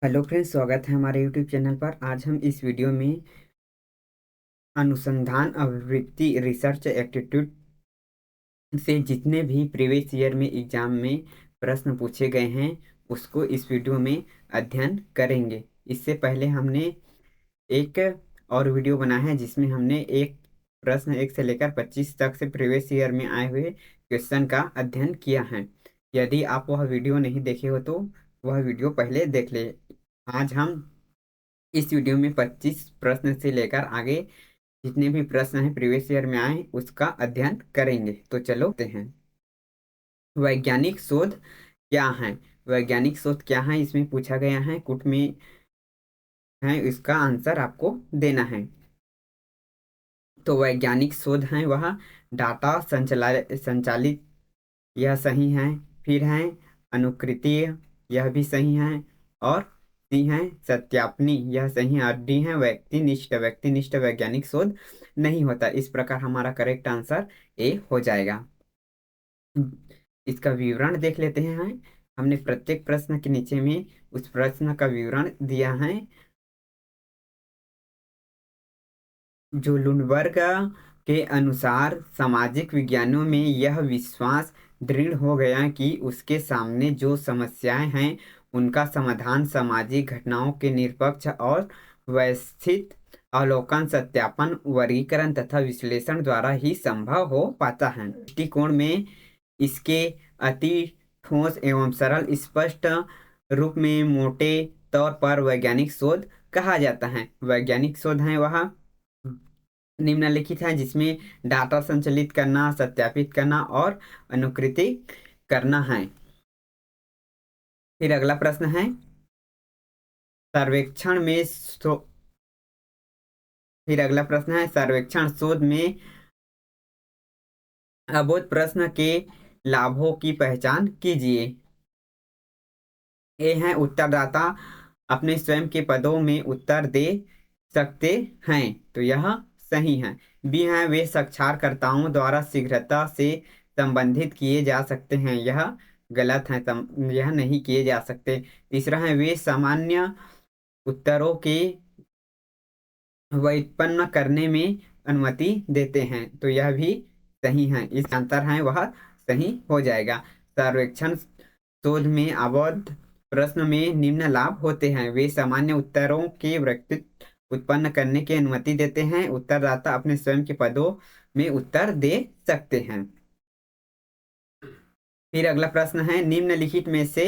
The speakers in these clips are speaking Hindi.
हेलो फ्रेंड्स, स्वागत है हमारे यूट्यूब चैनल पर। आज हम इस वीडियो में अनुसंधान अभिवृत्ति रिसर्च एप्टीट्यूड से जितने भी प्रीवियस ईयर में एग्जाम में प्रश्न पूछे गए हैं उसको इस वीडियो में अध्ययन करेंगे। इससे पहले हमने एक और वीडियो बनाया है जिसमें हमने एक प्रश्न 1 से लेकर 25 तक से प्रीवियस ईयर में आए हुए क्वेश्चन का अध्ययन किया है। यदि आप वह वीडियो नहीं देखे हो तो वह वीडियो पहले देख ले। आज हम इस वीडियो में 25 प्रश्न से लेकर आगे जितने भी प्रश्न हैं प्रीवियस ईयर में आए उसका अध्ययन करेंगे। तो चलो देखते हैं। वैज्ञानिक शोध क्या है? वैज्ञानिक शोध क्या है इसमें पूछा गया है, कुट में है, इसका आंसर आपको देना है। तो वैज्ञानिक शोध है वह डाटा संचालित, यह सही है। फिर है अनुकृतीय, यह भी सही है। और सी है सत्यापनी, यह सही है। और डी है व्यक्तिनिष्ठ, व्यक्तिनिष्ठ वैज्ञानिक शोध नहीं होता। इस प्रकार हमारा करेक्ट आंसर ए हो जाएगा। इसका विवरण देख लेते हैं। हमने प्रत्येक प्रश्न के नीचे में उस प्रश्न का विवरण दिया है। जो लुनबर्ग के अनुसार सामाजिक विज्ञानों में यह विश्वास दृढ़ हो गया कि उसके सामने जो समस्याएं हैं उनका समाधान सामाजिक घटनाओं के निष्पक्ष और व्यवस्थित अवलोकन, सत्यापन, वर्गीकरण तथा विश्लेषण द्वारा ही संभव हो पाता है। दृष्टिकोण में इसके अति ठोस एवं सरल स्पष्ट रूप में मोटे तौर पर वैज्ञानिक शोध कहा जाता है। वैज्ञानिक शोध है वह निम्नलिखित है जिसमें डाटा संचालित करना, सत्यापित करना और अनुकृति करना है। फिर अगला प्रश्न है सर्वेक्षण में फिर अगला प्रश्न है सर्वेक्षण शोध में अबोध प्रश्न के लाभों की पहचान कीजिए। ए है उत्तरदाता अपने स्वयं के पदों में उत्तर दे सकते हैं, तो यह सही है। बी है वे साक्षात्कारकर्ताओं द्वारा शीघ्रता से संबंधित किए जा सकते हैं, यह गलत है, यह नहीं किए जा सकते। तीसरा है वे सामान्य उत्तरों के व्युत्पन्न करने में अनुमति देते हैं, तो यह भी सही है। इस अंतर है वह सही हो जाएगा। सर्वेक्षण शोध में अवोध प्रश्न में निम्न लाभ होते हैं। वे सामान्य उत्तरों के व्यक्तित्व उत्पन्न करने की अनुमति देते हैं। उत्तरदाता अपने स्वयं के पदों में उत्तर दे सकते हैं। फिर अगला प्रश्न है निम्नलिखित में से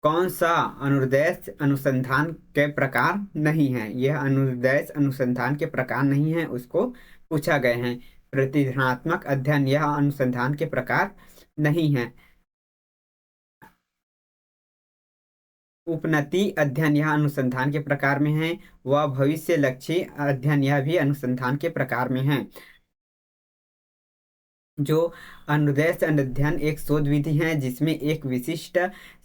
कौन सा अनुदेश अनुसंधान के प्रकार नहीं है? यह अनुदेश अनुसंधान के प्रकार नहीं है, उसको पूछा गया है। प्रतिधानात्मक अध्ययन यह अनुसंधान के प्रकार नहीं है। उपनति अध्ययन यह अनुसंधान के प्रकार में है। वह भविष्य लक्ष्य अध्ययन यह भी अनुसंधान के प्रकार में है। जो अनुदेश अध्ययन एक शोध विधि है जिसमें एक विशिष्ट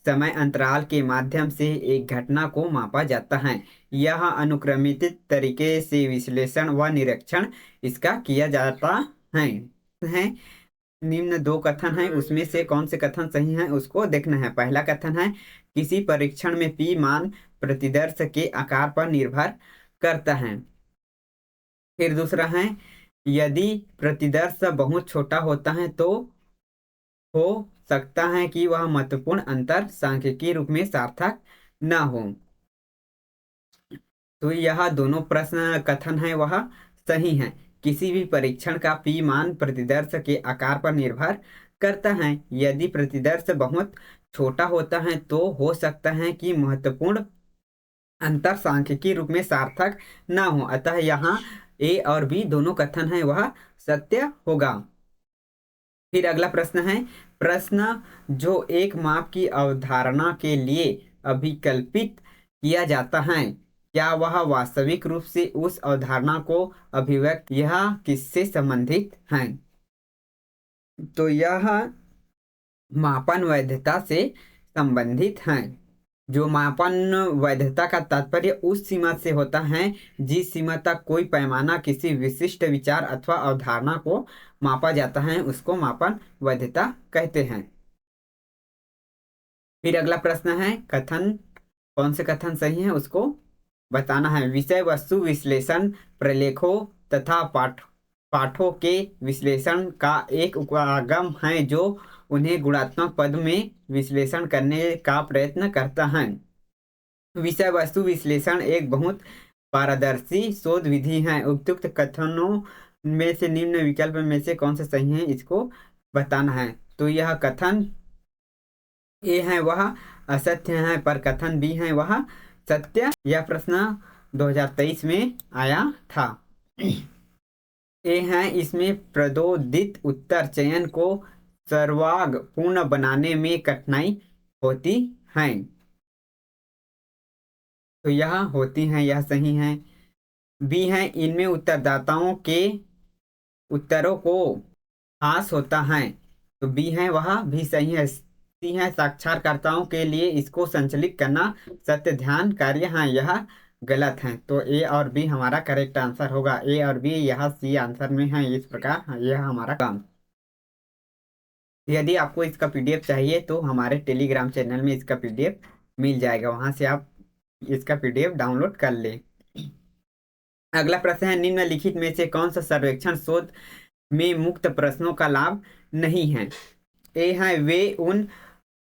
समय अंतराल के माध्यम से एक घटना को मापा जाता है। यह अनुक्रमित तरीके से विश्लेषण व निरीक्षण इसका किया जाता है। निम्न दो कथन है, उसमें से कौन से कथन सही है उसको देखना है। पहला कथन है किसी परीक्षण में पी मान प्रतिदर्श के आकार पर निर्भर करता है। फिर दूसरा है यदि प्रतिदर्श बहुत छोटा होता है तो हो सकता है कि वह महत्वपूर्ण अंतर सांख्यिकीय रूप में सार्थक न हो। तो यह दोनों प्रश्न कथन है वह सही है। किसी भी परीक्षण का पी मान प्रतिदर्श के आकार पर निर्भर करता है। यदि प्रतिदर्श बहुत छोटा होता है तो हो सकता है कि महत्वपूर्ण अंतर सांख्यिकीय रूप में सार्थक न हो। अतः यहाँ ए और बी दोनों कथन है वह सत्य होगा। फिर अगला प्रश्न है प्रश्न जो एक माप की अवधारणा के लिए अभिकल्पित किया जाता है क्या वह वास्तविक रूप से उस अवधारणा को अभिव्यक्त, यह किससे संबंधित है? तो यह मापन वैधता से संबंधित है। जो मापन वैधता का तात्पर्य उस सीमा से होता है जिस सीमा तक कोई पैमाना किसी विशिष्ट विचार अथवा अवधारणा को मापा जाता है उसको मापन वैधता कहते हैं। फिर अगला प्रश्न है कथन कौन से कथन सही है उसको बताना है। विषय वस्तु विश्लेषण प्रलेखों तथा पाठों के विश्लेषण का एक उपागम है जो उन्हें गुणात्मक पद में विश्लेषण करने का प्रयत्न करता है। विषय वस्तु विश्लेषण एक बहुत पारदर्शी शोध विधि है। उपयुक्त कथनों में से निम्न विकल्प में से कौन सा सही है इसको बताना है। तो यह कथन ए है वह असत्य है, पर कथन बी है वह सत्य। यह प्रश्न 2023 में आया था। ए है इसमें प्रदोदित उत्तर चयन को सर्वाग पूर्ण बनाने में कठिनाई होती है, तो यह होती है, यह सही है। बी है इनमें उत्तरदाताओं के उत्तरों को हास होता है, तो बी है वह भी सही है। सी है साक्षात्कारताओं के लिए इसको संचालित करना सत्य ध्यान कार्य है, यह गलत है। तो ए और बी हमारा करेक्ट आंसर होगा। ए और बी यह सी आंसर में है। इस प्रकार यह हमारा काम। यदि आपको इसका पीडीएफ चाहिए तो हमारे टेलीग्राम चैनल में इसका पीडीएफ मिल जाएगा, वहां से आप इसका पीडीएफ डाउनलोड कर लें। अगला प्रश्न है निम्नलिखित में से कौन सा सर्वेक्षण शोध में मुक्त प्रश्नों का लाभ नहीं है। ए है वे उन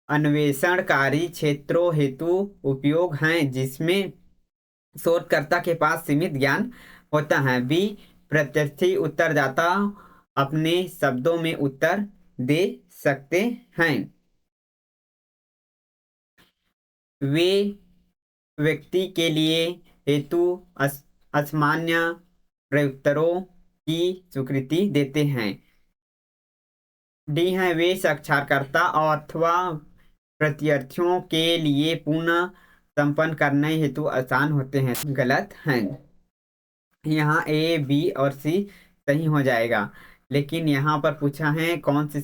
अन्वेषणकारी क्षेत्रों हेतु उपयोग हैं जिसमें शोधकर्ता के पास सीमित ज्ञान होता है। बी प्रत्यर्थी उत्तरदाता अपने शब्दों में उत्तर दे सकते हैं। वे व्यक्ति के लिए हेतु असामान्य प्रत्युत्तरों की स्वीकृति देते हैं। डी है वे साक्षात्कारकर्ता अथवा प्रत्यार्थियों के लिए पुनः संपन्न करने हेतु आसान होते हैं। गलत हैं। यहाँ ए बी और सी सही हो जाएगा, लेकिन यहाँ पर पूछा है कौन से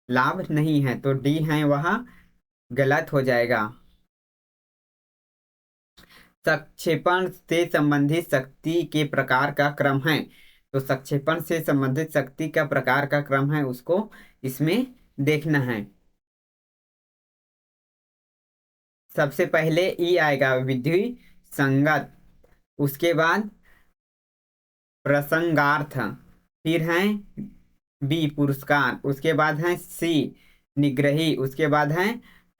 लाभ नहीं है, तो डी है वह गलत हो जाएगा। संक्षेपण से संबंधित शक्ति के प्रकार का क्रम है, तो संक्षेपण से संबंधित शक्ति का प्रकार का क्रम है उसको इसमें देखना है। सबसे पहले ई आएगा विधि संगत, उसके बाद प्रसंगार्थ, फिर है बी पुरस्कार, उसके बाद है सी निग्रही, उसके बाद है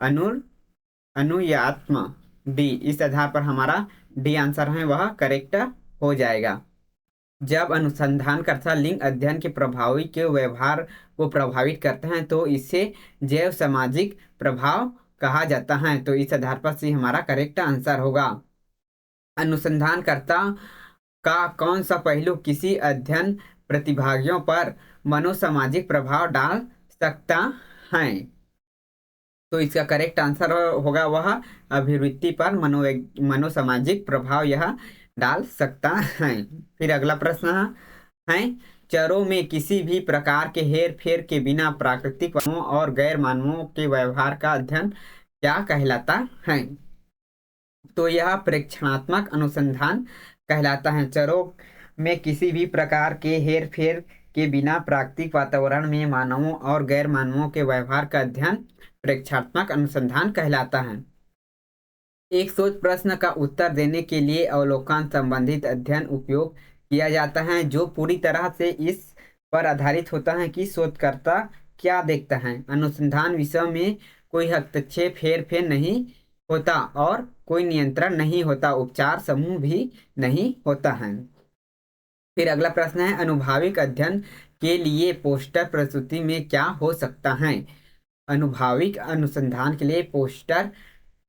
अनु अनुयात्म डी। इस आधार पर हमारा डी आंसर है वह करेक्ट हो जाएगा। जब अनुसंधानकर्ता लिंग अध्ययन के प्रभावी के व्यवहार को प्रभावित करते हैं तो इसे जैव सामाजिक प्रभाव कहा जाता है, तो इस आधार पर सी हमारा करेक्ट आंसर होगा। अनुसंधानकर्ता का कौन सा पहलू किसी अध्ययन प्रतिभागियों पर मनोसामाजिक प्रभाव डाल सकता है, तो इसका करेक्ट आंसर होगा वह अभिवृत्ति पर मनोसामाजिक प्रभाव यह डाल सकता है। फिर अगला प्रश्न है चरों में किसी भी प्रकार के हेर फेर के बिना प्राकृतिक मानवों और गैर मानवों के व्यवहार का अध्ययन क्या कहलाता है, तो यह प्रेक्षणात्मक अनुसंधान कहलाता है। चरों में किसी भी प्रकार के हेर फेर के बिना प्राकृतिक वातावरण में मानवों और गैर मानवों के व्यवहार का अध्ययन प्रेक्षणात्मक अनुसंधान कहलाता है। एक शोध प्रश्न का उत्तर देने के लिए अवलोकन संबंधित अध्ययन उपयोग किया जाता है जो पूरी तरह से इस पर आधारित होता है कि शोधकर्ता क्या देखता है। अनुसंधान विषय में कोई हस्तक्षेप हेर फेर नहीं होता और कोई नियंत्रण नहीं होता, उपचार समूह भी नहीं होता है। फिर अगला प्रश्न है अनुभाविक अध्ययन के लिए पोस्टर प्रस्तुति में क्या हो सकता है। अनुभाविक अनुसंधान के लिए पोस्टर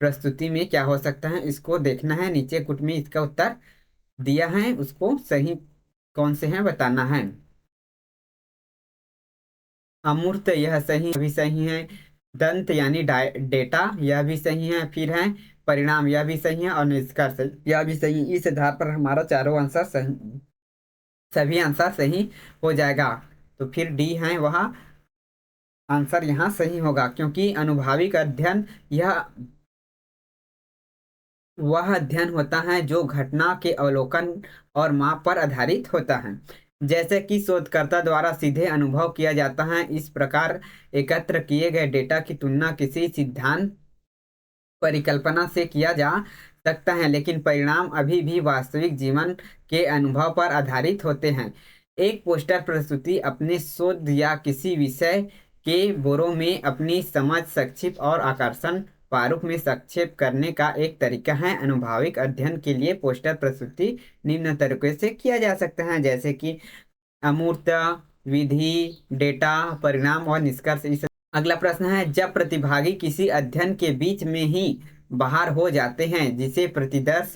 प्रस्तुति में क्या हो सकता है इसको देखना है। नीचे कुट में इसका उत्तर दिया है, उसको सही कौन से हैं बताना है। अमूर्त यह सही भी सही है। दंत यानी डेटा यह भी सही है। फिर है परिणाम यह भी सही है और निष्कर्ष यह भी सही। इस आधार पर हमारा चारों आंसर सही, सभी आंसर सही हो जाएगा। तो फिर डी है वह आंसर यहाँ सही होगा, क्योंकि अनुभाविक अध्ययन यह वह अध्ययन होता है जो घटना के अवलोकन और माप पर आधारित होता है, जैसे कि शोधकर्ता द्वारा सीधे अनुभव किया जाता है। इस प्रकार एकत्र किए गए डेटा की तुलना किसी सिद्धांत परिकल्पना से किया जा सकता है, लेकिन परिणाम अभी भी वास्तविक जीवन के अनुभव पर आधारित होते हैं। एक पोस्टर प्रस्तुति अपने शोध या किसी विषय के बोरों में अपनी समझ, संक्षिप्त और आकर्षण प्रारूप में संक्षेप करने का एक तरीका है। अनुभविक अध्ययन के लिए पोस्टर प्रस्तुति निम्न तरीके से किया जा सकता है, जैसे कि अमूर्त, विधि, डेटा, परिणाम और निष्कर्ष। अगला प्रश्न है, जब प्रतिभागी किसी अध्ययन के बीच में ही बाहर हो जाते हैं, जिसे प्रतिदर्श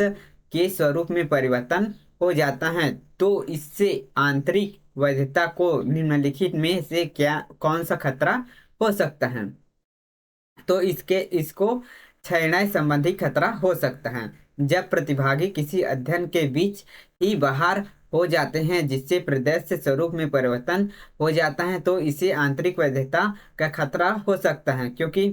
के स्वरूप में परिवर्तन हो जाता है, तो इससे आंतरिक वैधता को निम्नलिखित में से क्या कौन सा खतरा हो सकता है? तो इसको क्षय संबंधी खतरा हो सकता है। जब प्रतिभागी किसी अध्ययन के बीच ही बाहर हो जाते हैं, जिससे प्रदर्श स्वरूप में परिवर्तन हो जाता है, तो इसे आंतरिक वैधता का खतरा हो सकता है, क्योंकि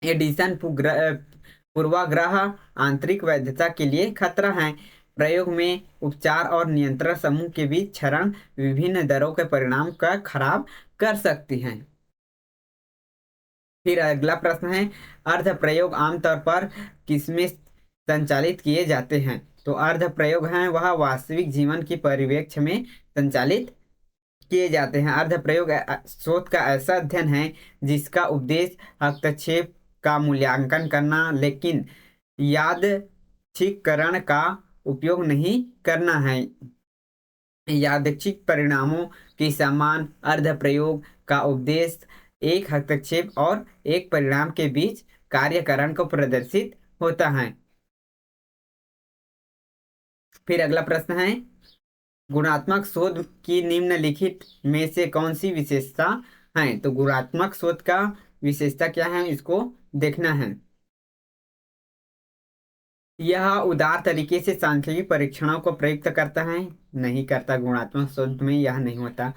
एडिशन पूर्वाग्रह आंतरिक वैधता के लिए खतरा है। प्रयोग में उपचार और नियंत्रण समूह के बीच क्षरण विभिन्न दरों के परिणाम का खराब कर सकती हैं। फिर अगला प्रश्न है, अर्ध प्रयोग आमतौर पर किसमें संचालित किए जाते हैं? तो अर्ध प्रयोग हैं वह वास्तविक जीवन की परिप्रेक्ष्य में संचालित किए जाते हैं। अर्ध प्रयोग शोध का ऐसा अध्ययन है जिसका उद्देश्य हस्तक्षेप का मूल्यांकन करना, लेकिन यादृच्छिककरण का उपयोग नहीं करना है। यादृच्छिक परिणामों के समान अर्ध प्रयोग का उद्देश्य एक हस्तक्षेप और एक परिणाम के बीच कार्यकरण को प्रदर्शित होता है। फिर अगला प्रश्न है, गुणात्मक शोध की निम्नलिखित में से कौन सी विशेषता है? तो गुणात्मक शोध का विशेषता क्या है, इसको देखना है। यह उदार तरीके से सांख्यिकी परीक्षणों को प्रयुक्त करता है? नहीं करता, गुणात्मक शोध में यह नहीं होता।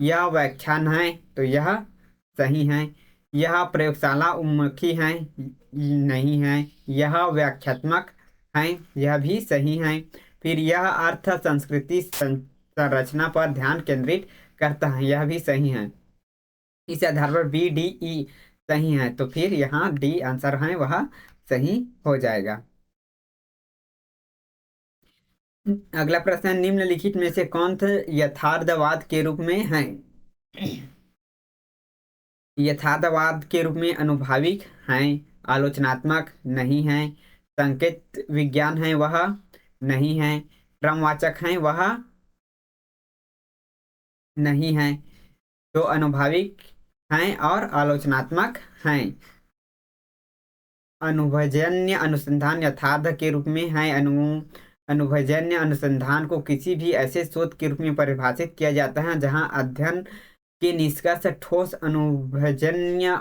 यह व्याख्यान है, तो यह सही है। यह प्रयोगशाला उन्मुखी है? नहीं है। यह व्याख्यात्मक है? यह भी सही है। फिर यह अर्थ संस्कृति संरचना पर ध्यान केंद्रित करता है? यह भी सही है। इस आधार पर बी, डी, ई सही है, तो फिर यहाँ डी आंसर है वह सही हो जाएगा। अगला प्रश्न, निम्नलिखित में से कौन सा यथार्थवाद के रूप में है? यथार्थवाद के रूप में अनुभाविक हैं, आलोचनात्मक नहीं है, संकेत विज्ञान है वह नहीं है, क्रमवाचक है वह नहीं है। तो अनुभाविक हैं और आलोचनात्मक हैं। अनुभवजन्य अनुसंधान यथार्थ के रूप में है। अनुभवजन्य अनुसंधान को किसी भी ऐसे शोध के रूप में परिभाषित किया जाता है जहां अध्ययन के निष्कर्ष ठोस अनुभवजन्य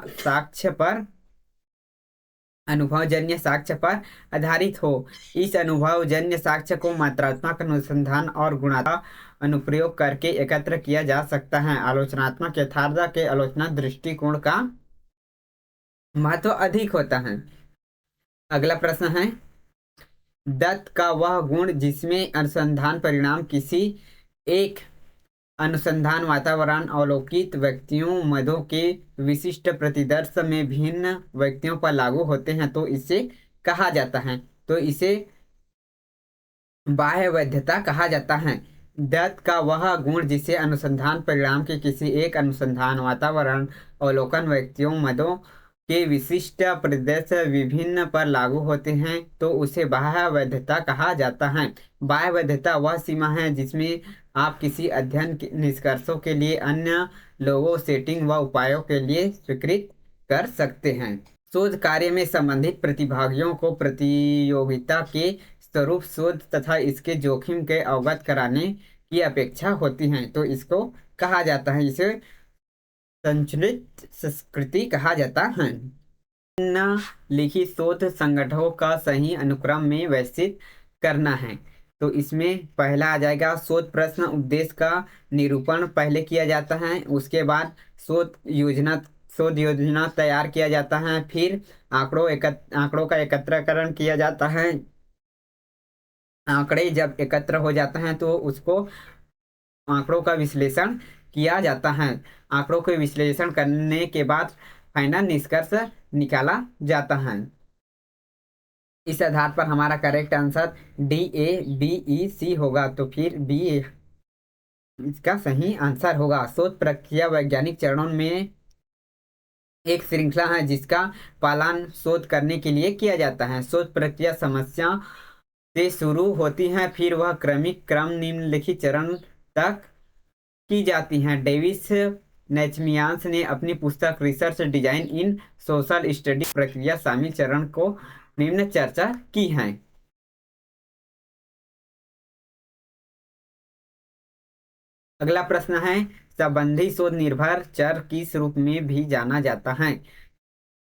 साक्ष्य पर आधारित हो। इस अनुभवजन्य साक्ष्य को मात्रात्मक अनुसंधान और गुणात्मक अनुप्रयोग करके एकत्र किया जा सकता है। आलोचनात्मक यथार्थ के आलोचना दृष्टिकोण का महत्व अधिक होता है। अगला प्रश्न है, दत्त का वह गुण जिसमें अनुसंधान परिणाम किसी एक अनुसंधान वातावरण अवलोकित व्यक्तियों मदों के विशिष्ट प्रतिदर्श में भिन्न व्यक्तियों पर लागू होते हैं, तो इसे कहा जाता है? तो इसे बाह्य वैधता कहा जाता है। दत्त का वह गुण जिसे अनुसंधान परिणाम के किसी एक अनुसंधान वातावरण अवलोकन व्यक्तियों मदों के विशिष्ट परिदृश्य विभिन्न पर लागू होते हैं, तो उसे बाह्य वैधता कहा जाता है। बाह्य वैधता वह सीमा है जिसमें आप किसी अध्ययन के निष्कर्षों के लिए अन्य लोगों, सेटिंग व उपायों के लिए स्वीकृत कर सकते हैं। शोध कार्य में संबंधित प्रतिभागियों को प्रतियोगिता के स्वरूप शोध तथा इसके जोखिम के अवगत कराने की अपेक्षा होती है, तो इसको कहा जाता है, इसे संचलित संस्कृति कहा जाता है। लिखित शोध संगठनों का सही अनुक्रम में व्यवस्थित करना है, तो इसमें पहला आ जाएगा शोध प्रश्न उद्देश्य का निरूपण पहले किया जाता है। उसके बाद शोध योजना तैयार किया जाता है। फिर आंकड़ों का एकत्रीकरण किया जाता है। आंकड़े जब एकत्र हो जाते हैं तो उसको आंकड़ों का विश्लेषण किया जाता है। आंकड़ों के विश्लेषण करने के बाद फाइनल निष्कर्ष निकाला जाता है। इस आधार पर हमारा करेक्ट आंसर DABEC होगा। तो फिर बी इसका सही आंसर होगा। शोध प्रक्रिया वैज्ञानिक चरणों में एक श्रृंखला है जिसका पालन शोध करने के लिए किया जाता है। शोध प्रक्रिया समस्या से शुरू होती है, फिर वह क्रमिक क्रम निम्नलिखित चरण तक की जाती हैं। डेविस नेचमियान्स ने अपनी पुस्तक रिसर्च डिजाइन इन सोशल स्टडी प्रक्रिया शामिल चरण को निम्न चर्चा की है। अगला प्रश्न है, संबंधी शोध निर्भर चर किस रूप में भी जाना जाता है?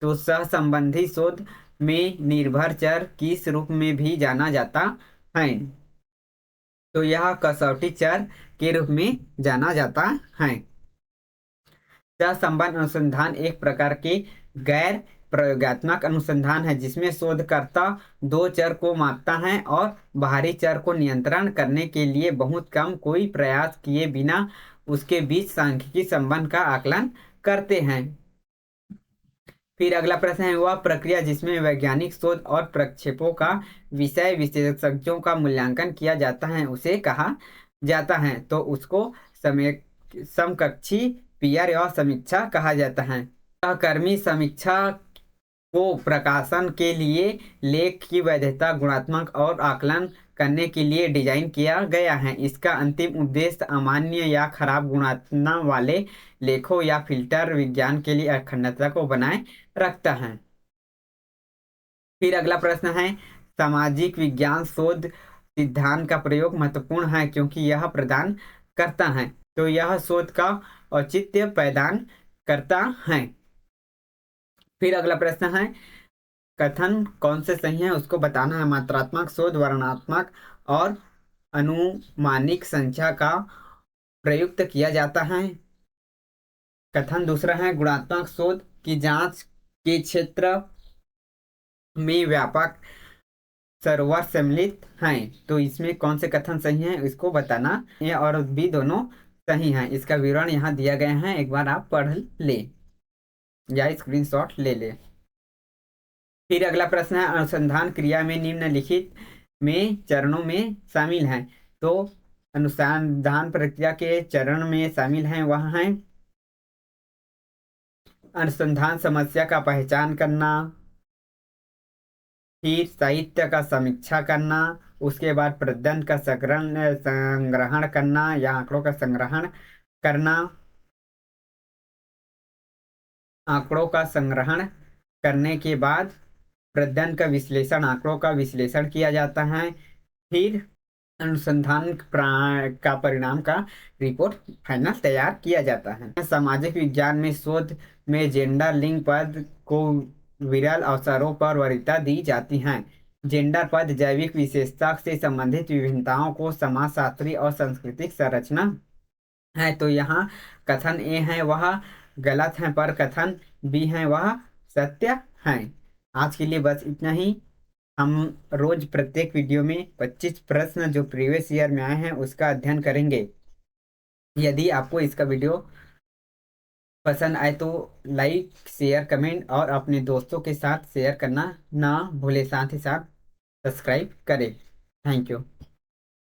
तो सहसंबंधी शोध में निर्भर चर किस रूप में भी जाना जाता है? तो यह कसौटी चर के रूप में जाना जाता है। सहसंबंध अनुसंधान एक प्रकार के गैर प्रयोगात्मक अनुसंधान है जिसमें शोधकर्ता दो चर को मापता है और बाहरी चर को नियंत्रण करने के लिए बहुत कम कोई प्रयास किए बिना उसके बीच सांख्यिकी संबंध का आकलन करते हैं। फिर अगला प्रश्न है, वह प्रक्रिया जिसमें वैज्ञानिक शोध और प्रक्षेपों का विषय विशेषज्ञों का मूल्यांकन किया जाता है उसे कहा जाता है? तो उसको समय समकक्षी पीयर या समीक्षा कहा जाता है। सहकर्मी समीक्षा को प्रकाशन के लिए लेख की वैधता गुणात्मक और आकलन करने के लिए डिजाइन किया गया है। इसका अंतिम उद्देश्य अमान्य या खराब गुणवत्ता वाले लेखों या फिल्टर विज्ञान के लिए अखंडता को बनाए रखता है। फिर अगला प्रश्न है, सामाजिक विज्ञान शोध सिद्धांत का प्रयोग महत्वपूर्ण है क्योंकि यह प्रदान करता है। तो यह शोध का औचित्य प्रदान करता है। फिर अगला प्रश्न है, कथन कौन से सही है उसको बताना है। मात्रात्मक शोध वर्णनात्मक और अनुमानिक संख्या का प्रयुक्त किया जाता है। कथन दूसरा है, गुणात्मक शोध की जांच के क्षेत्र में व्यापक सरोवर सम्मिलित हैं। तो इसमें कौन से कथन सही है इसको बताना। ए और बी दोनों सही हैं। इसका विवरण यहाँ दिया गया है, एक बार आप पढ़ ले या स्क्रीनशॉट ले ले। फिर अगला प्रश्न है, अनुसंधान क्रिया में निम्नलिखित में चरणों में शामिल हैं। तो अनुसंधान प्रक्रिया के चरण में शामिल हैं वह हैं अनुसंधान समस्या का पहचान करना, फिर साहित्य का समीक्षा करना, उसके बाद प्रदर्शन का संग्रहण करना या आंकड़ों का संग्रहण करना। आंकड़ों का संग्रहण करने के बाद प्रदर्शन का विश्लेषण, आंकड़ों का विश्लेषण किया जाता है। फिर अनुसंधान का परिणाम का रिपोर्ट फाइनल तैयार किया जाता है। सामाजिक विज्ञान में शोध में जेंडर लिंग पद को विरल अवसरों पर वरीयता दी जाती है। जेंडर पद जैविक विशेषता से संबंधित विभिन्नताओं को समाजशास्त्री और सांस्कृतिक संरचना है। तो यहाँ कथन ए है वह गलत है पर कथन बी है वह सत्य है। आज के लिए बस इतना ही। हम रोज प्रत्येक वीडियो में 25 प्रश्न जो प्रीवियस ईयर में आए हैं उसका अध्ययन करेंगे। यदि आपको इसका वीडियो पसंद आए तो लाइक शेयर कमेंट और अपने दोस्तों के साथ शेयर करना ना भूले, साथ ही साथ सब्सक्राइब करें। Thank you.